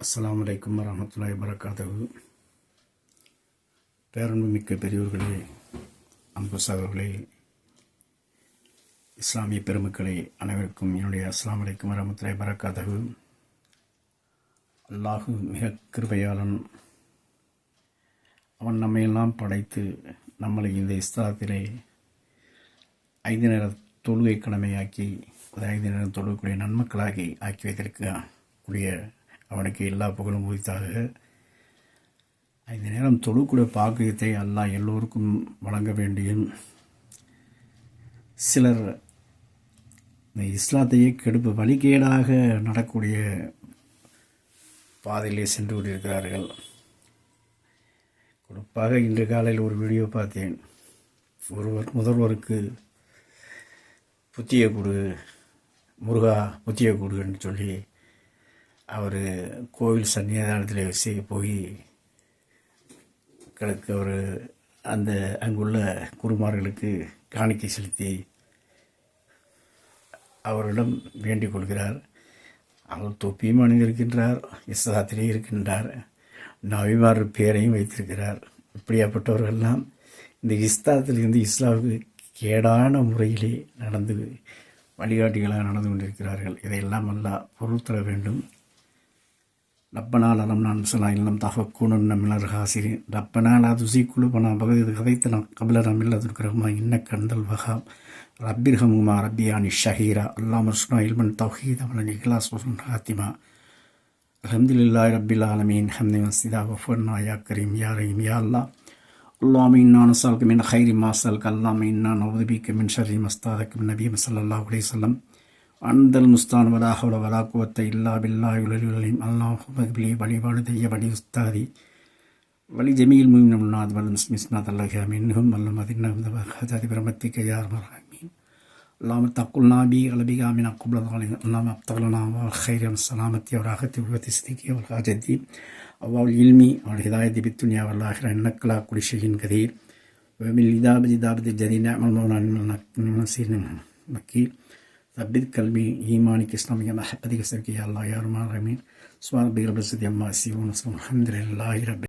அஸ்ஸலாமு அலைக்கும் வரஹ்மத்துல்லாஹி வபரகாத்துஹு. பேரன்புமிக்க பெரியோர்களே, அன்பு சகோதரர்களே, இஸ்லாமிய பெருமக்களே, அனைவருக்கும் என்னுடைய அஸ்ஸலாமு அலைக்கும் வரஹ்மத்துல்லாஹி வபரகாத்துஹு. அல்லாஹு மிக கிருபையாளன். அவன் நம்மையெல்லாம் படைத்து நம்மளை இந்த இஸ்லாத்திலே 5 நேர தொழுகை கடமையாக்கி 5 நேரம் தொழுகக்கூடிய நன்மக்களாகி ஆக்கி வைத்திருக்கக்கூடிய அவனுக்கு எல்லா புகழும் உரித்தாக. 5 நேரம் தொழுக்கூடிய பாக்கியத்தை அல்லாஹ் எல்லோருக்கும் வழங்க வேண்டியும், சிலர் இந்த இஸ்லாத்தையே கெடுப்பு வழிகேடாக நடக்கூடிய பாதையிலே சென்று கொண்டிருக்கிறார்கள். குறிப்பாக இன்று காலையில் ஒரு வீடியோ பார்த்தேன். முதல்வருக்கு புத்திய கொடு முருகா, புத்திய கொடுன்னு சொல்லி அவர் கோவில் சன்னிதானத்தில் போய் கிடக்க அவர் அந்த அங்குள்ள குருமார்களுக்கு காணிக்கை செலுத்தி அவரிடம் வேண்டிக் கொள்கிறார். அவர் தொப்பியும் அணிந்திருக்கின்றார், இஸ்லாத்திலே இருக்கின்றார், நபிமார் பேரையும் வைத்திருக்கிறார். இப்படியாப்பட்டவர்களெல்லாம் இந்த இஸ்லாத்திலிருந்து இஸ்லாமுக்கு கேடான முறையிலே நடந்து வழிகாட்டிகளாக நடந்து கொண்டிருக்கிறார்கள். இதையெல்லாம் அல்லாஹ் பொருள்தர வேண்டும். ரப்பனா லலம் நான் இல்லம் தஃபக்கூனுன்ன மினர் ஹாசிரின் ரப்பனா லா துஸி குலூபனா பகது கதைத்தனா கபிலனா மில்லதுன்க ரஹ்மா இன்னக்க அன்தல் வஹாப் ரப்பிர்ஹம்ஹுமா ரப்பியானி ஷஹீரா அல்லாஹும்ம ர்ஸுக்னா இல்மன் தௌஹீத் வலன் இக்லாஸ் வஹுஸ்னுல் ஹாத்திமா அல்ஹம்துலில்லாஹி ரப்பில் ஆலமீன் ஹம்தன் வஸ்ஸிதா வஃபர்னா யா கரீம் யா ரஹீம் யா அல்லாஹ் اللهم إنا نسألك من خير ما سألك اللهم إنا نعوذ بك من شر ما استعاذك من نبي صلى الله عليه وسلم أنت المستعان ولا حول ولا قوة إلا بالله العلي العظيم اللهم اغفر لي ولوالدي ولأستاذي ولجميع المؤمنين والمؤمنات والمسلمين الله منهم اللهم أذنا بخيرات برحمتك يا أرحم الراحمين اللهم تقلنا بغلبك من قبل الظالمين اللهم ابتغ لنا والخير والسلامة والراحة والتصديق والحاجة والعلم والهداية بالدنيا والآخرة إنك على كل شيء قدير ومن الإجابة الجديد نعم المولى من نصير مكي ثبت قلبي إيمانك إسلامك محبتك سرك يا الله يا أرحم الراحمين سبحان ربك رب العزة عما يصفون الحمد لله رب